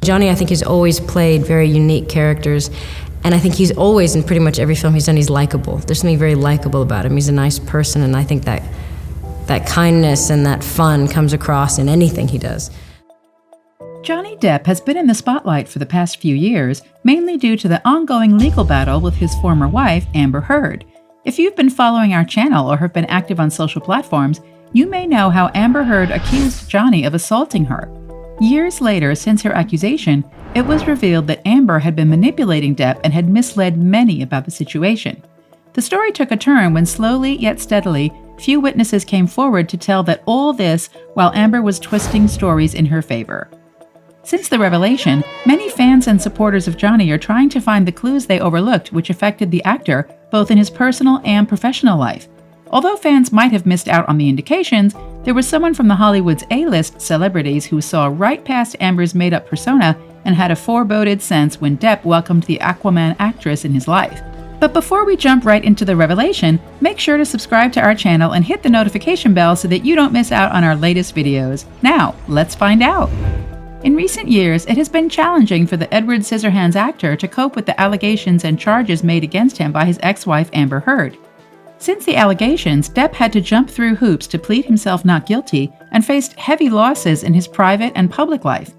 Johnny, I think, has always played very unique characters, and I think he's always, in pretty much every film he's done, he's likable. There's something very likable about him. He's a nice person, and I think that kindness and that fun comes across in anything he does. Johnny Depp has been in the spotlight for the past few years, mainly due to the ongoing legal battle with his former wife, Amber Heard. If you've been following our channel or have been active on social platforms, you may know how Amber Heard accused Johnny of assaulting her. Years later, since her accusation, it was revealed that Amber had been manipulating Depp and had misled many about the situation. The story took a turn when slowly yet steadily, few witnesses came forward to tell that all this while Amber was twisting stories in her favor. Since the revelation, many fans and supporters of Johnny are trying to find the clues they overlooked which affected the actor both in his personal and professional life. Although fans might have missed out on the indications, there was someone from the Hollywood's A-list celebrities who saw right past Amber's made-up persona and had a foreboded sense when Depp welcomed the Aquaman actress in his life. But before we jump right into the revelation, make sure to subscribe to our channel and hit the notification bell so that you don't miss out on our latest videos. Now, let's find out! In recent years, it has been challenging for the Edward Scissorhands actor to cope with the allegations and charges made against him by his ex-wife Amber Heard. Since the allegations, Depp had to jump through hoops to plead himself not guilty and faced heavy losses in his private and public life.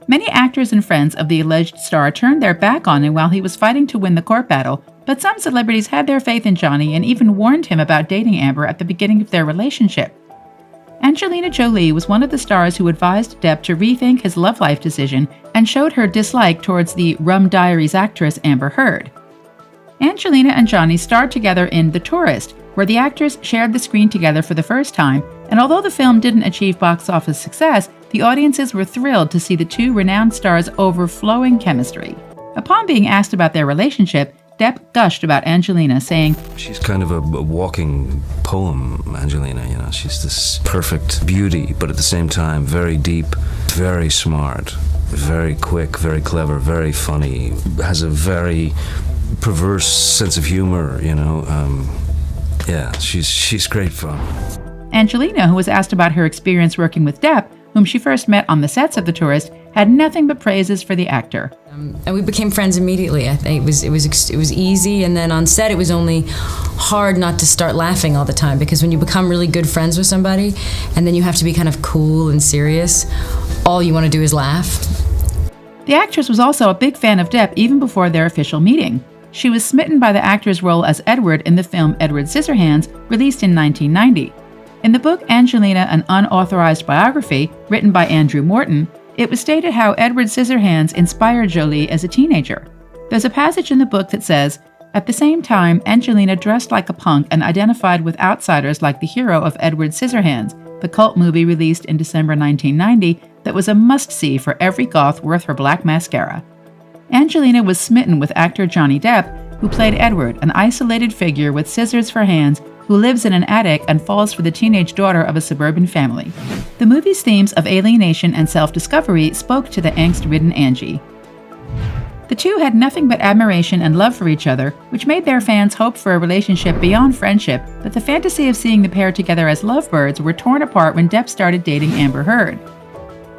Many actors and friends of the alleged star turned their back on him while he was fighting to win the court battle, but some celebrities had their faith in Johnny and even warned him about dating Amber at the beginning of their relationship. Angelina Jolie was one of the stars who advised Depp to rethink his love life decision and showed her dislike towards the Rum Diaries actress Amber Heard. Angelina and Johnny starred together in The Tourist, where the actors shared the screen together for the first time, and although the film didn't achieve box office success, the audiences were thrilled to see the two renowned stars' overflowing chemistry. Upon being asked about their relationship, Depp gushed about Angelina, saying, "She's kind of a walking poem, Angelina, you know. She's this perfect beauty, but at the same time, very deep, very smart, very quick, very clever, very funny, has a very perverse sense of humor, you know. Yeah, she's great fun." Angelina, who was asked about her experience working with Depp, whom she first met on the sets of The Tourist, had nothing but praises for the actor. And we became friends immediately. I think it was easy, and then on set it was only hard not to start laughing all the time, because when you become really good friends with somebody and then you have to be kind of cool and serious, all you want to do is laugh. The actress was also a big fan of Depp even before their official meeting. She was smitten by the actor's role as Edward in the film Edward Scissorhands, released in 1990. In the book Angelina, an Unauthorized Biography, written by Andrew Morton, it was stated how Edward Scissorhands inspired Jolie as a teenager. There's a passage in the book that says, "At the same time, Angelina dressed like a punk and identified with outsiders like the hero of Edward Scissorhands," the cult movie released in December 1990 that was a must-see for every goth worth her black mascara. Angelina was smitten with actor Johnny Depp, who played Edward, an isolated figure with scissors for hands who lives in an attic and falls for the teenage daughter of a suburban family. The movie's themes of alienation and self-discovery spoke to the angst-ridden Angie. The two had nothing but admiration and love for each other, which made their fans hope for a relationship beyond friendship, but the fantasy of seeing the pair together as lovebirds were torn apart when Depp started dating Amber Heard.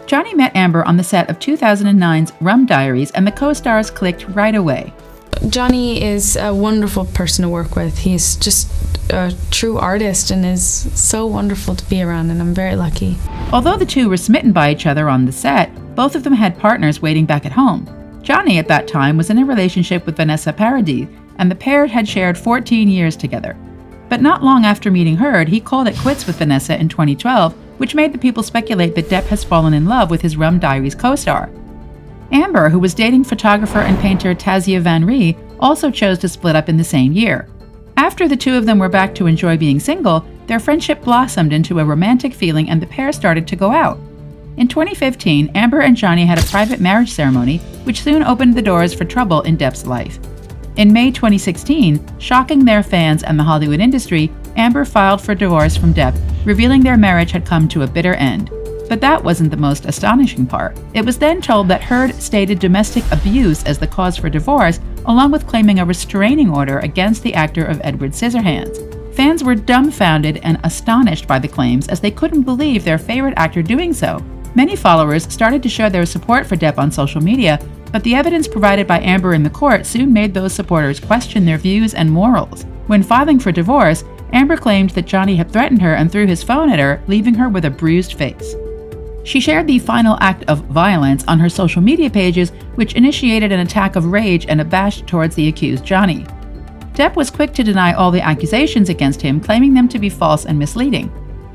Johnny met Amber on the set of 2009's Rum Diaries, and the co-stars clicked right away. Johnny is a wonderful person to work with. He's just a true artist and is so wonderful to be around, and I'm very lucky. Although the two were smitten by each other on the set, both of them had partners waiting back at home. Johnny at that time was in a relationship with Vanessa Paradis, and the pair had shared 14 years together. But not long after meeting Heard, he called it quits with Vanessa in 2012, which made the people speculate that Depp has fallen in love with his Rum Diaries co-star. Amber, who was dating photographer and painter Tazia Van Ree, also chose to split up in the same year. After the two of them were back to enjoy being single, their friendship blossomed into a romantic feeling and the pair started to go out. In 2015, Amber and Johnny had a private marriage ceremony, which soon opened the doors for trouble in Depp's life. In May 2016, shocking their fans and the Hollywood industry, Amber filed for divorce from Depp, revealing their marriage had come to a bitter end. But that wasn't the most astonishing part. It was then told that Heard stated domestic abuse as the cause for divorce, along with claiming a restraining order against the actor of Edward Scissorhands. Fans were dumbfounded and astonished by the claims, as they couldn't believe their favorite actor doing so. Many followers started to show their support for Depp on social media, but the evidence provided by Amber in the court soon made those supporters question their views and morals. When filing for divorce, Amber claimed that Johnny had threatened her and threw his phone at her, leaving her with a bruised face. She shared the final act of violence on her social media pages, which initiated an attack of rage and a bash towards the accused Johnny. Depp was quick to deny all the accusations against him, claiming them to be false and misleading.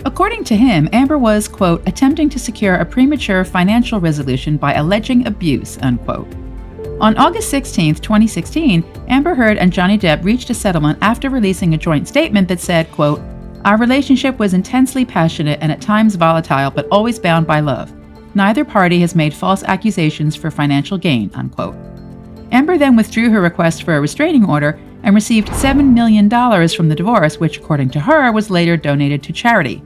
According to him, Amber was, quote, attempting to secure a premature financial resolution by alleging abuse, unquote. On August 16, 2016, Amber Heard and Johnny Depp reached a settlement after releasing a joint statement that said, quote, our relationship was intensely passionate and at times volatile, but always bound by love. Neither party has made false accusations for financial gain, unquote. Amber then withdrew her request for a restraining order and received $7 million from the divorce, which, according to her, was later donated to charity.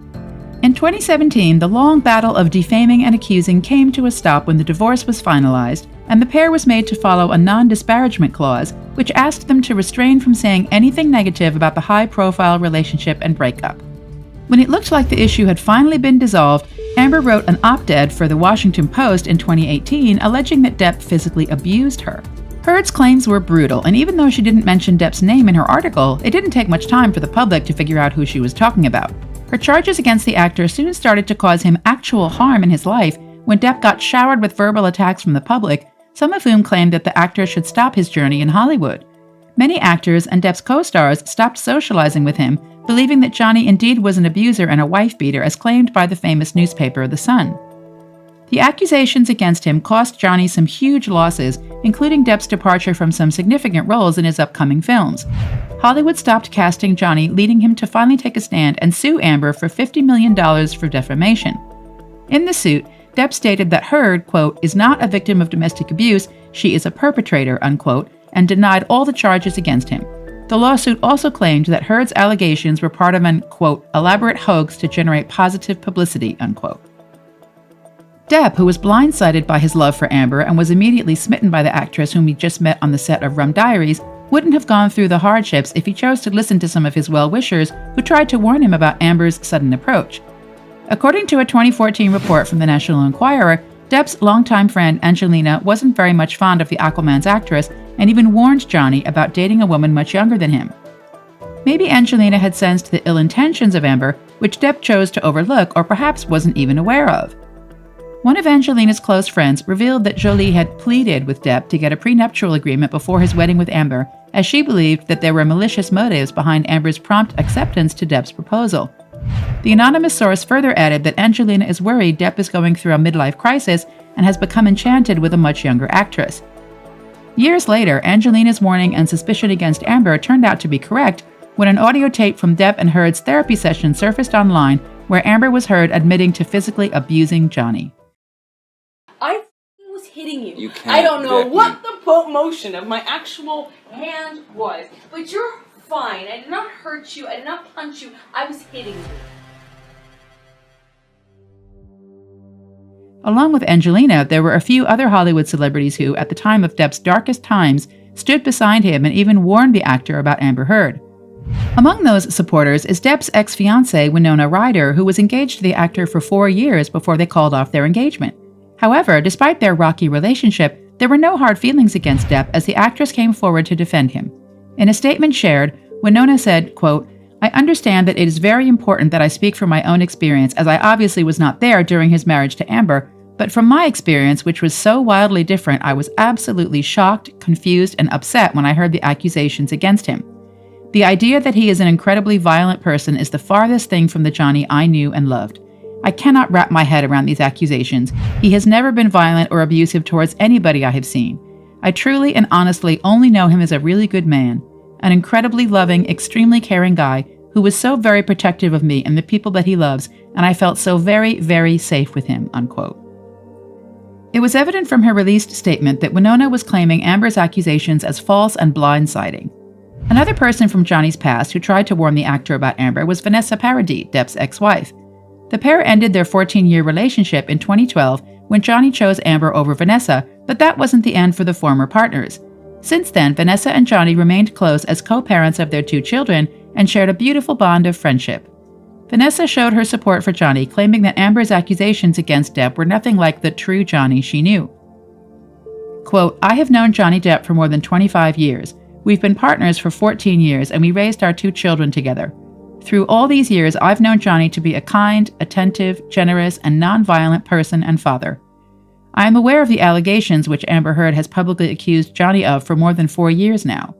In 2017, the long battle of defaming and accusing came to a stop when the divorce was finalized, and the pair was made to follow a non-disparagement clause, which asked them to refrain from saying anything negative about the high-profile relationship and breakup. When it looked like the issue had finally been dissolved, Amber wrote an op-ed for the Washington Post in 2018 alleging that Depp physically abused her. Heard's claims were brutal, and even though she didn't mention Depp's name in her article, it didn't take much time for the public to figure out who she was talking about. Her charges against the actor soon started to cause him actual harm in his life when Depp got showered with verbal attacks from the public, some of whom claimed that the actor should stop his journey in Hollywood. Many actors and Depp's co-stars stopped socializing with him, believing that Johnny indeed was an abuser and a wife-beater as claimed by the famous newspaper The Sun. The accusations against him cost Johnny some huge losses, including Depp's departure from some significant roles in his upcoming films. Hollywood stopped casting Johnny, leading him to finally take a stand and sue Amber for $50 million for defamation. In the suit, Depp stated that Heard, quote, is not a victim of domestic abuse, she is a perpetrator, unquote, and denied all the charges against him. The lawsuit also claimed that Heard's allegations were part of an, quote, elaborate hoax to generate positive publicity, unquote. Depp, who was blindsided by his love for Amber and was immediately smitten by the actress whom he just met on the set of Rum Diaries, wouldn't have gone through the hardships if he chose to listen to some of his well-wishers who tried to warn him about Amber's sudden approach. According to a 2014 report from the National Enquirer, Depp's longtime friend Angelina wasn't very much fond of the Aquaman's actress and even warned Johnny about dating a woman much younger than him. Maybe Angelina had sensed the ill intentions of Amber, which Depp chose to overlook or perhaps wasn't even aware of. One of Angelina's close friends revealed that Jolie had pleaded with Depp to get a prenuptial agreement before his wedding with Amber, as she believed that there were malicious motives behind Amber's prompt acceptance to Depp's proposal. The anonymous source further added that Angelina is worried Depp is going through a midlife crisis and has become enchanted with a much younger actress. Years later, Angelina's warning and suspicion against Amber turned out to be correct when an audio tape from Depp and Heard's therapy session surfaced online where Amber was heard admitting to physically abusing Johnny. I was hitting you. Can't I don't know get what the motion of my actual hand was, but you're fine. I did not hurt you. I did not punch you. I was hitting you. Along with Angelina, there were a few other Hollywood celebrities who, at the time of Depp's darkest times, stood beside him and even warned the actor about Amber Heard. Among those supporters is Depp's ex-fiancée Winona Ryder, who was engaged to the actor for 4 years before they called off their engagement. However, despite their rocky relationship, there were no hard feelings against Depp as the actress came forward to defend him. In a statement shared, Winona said, quote, I understand that it is very important that I speak from my own experience, as I obviously was not there during his marriage to Amber, but from my experience, which was so wildly different, I was absolutely shocked, confused, and upset when I heard the accusations against him. The idea that he is an incredibly violent person is the farthest thing from the Johnny I knew and loved. I cannot wrap my head around these accusations. He has never been violent or abusive towards anybody I have seen. I truly and honestly only know him as a really good man, an incredibly loving, extremely caring guy who was so very protective of me and the people that he loves, and I felt so very, very safe with him, unquote. It was evident from her released statement that Winona was claiming Amber's accusations as false and blindsiding. Another person from Johnny's past who tried to warn the actor about Amber was Vanessa Paradis, Depp's ex-wife. The pair ended their 14-year relationship in 2012 when Johnny chose Amber over Vanessa, but that wasn't the end for the former partners. Since then, Vanessa and Johnny remained close as co-parents of their 2 children and shared a beautiful bond of friendship. Vanessa showed her support for Johnny, claiming that Amber's accusations against Depp were nothing like the true Johnny she knew. Quote, "I have known Johnny Depp for more than 25 years. We've been partners for 14 years, and we raised our 2 children together. Through all these years, I've known Johnny to be a kind, attentive, generous, and nonviolent person and father. I am aware of the allegations which Amber Heard has publicly accused Johnny of for more than 4 years now.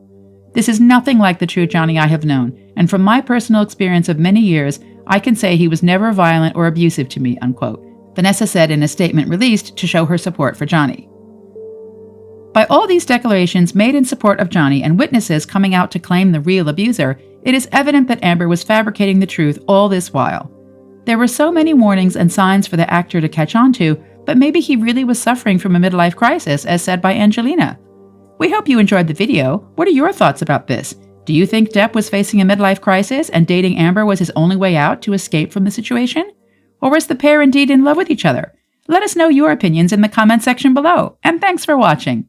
This is nothing like the true Johnny I have known, and from my personal experience of many years, I can say he was never violent or abusive to me," unquote, Vanessa said in a statement released to show her support for Johnny. By all these declarations made in support of Johnny and witnesses coming out to claim the real abuser, it is evident that Amber was fabricating the truth all this while. There were so many warnings and signs for the actor to catch on to, but maybe he really was suffering from a midlife crisis, as said by Angelina. We hope you enjoyed the video. What are your thoughts about this? Do you think Depp was facing a midlife crisis and dating Amber was his only way out to escape from the situation? Or was the pair indeed in love with each other? Let us know your opinions in the comment section below, and thanks for watching.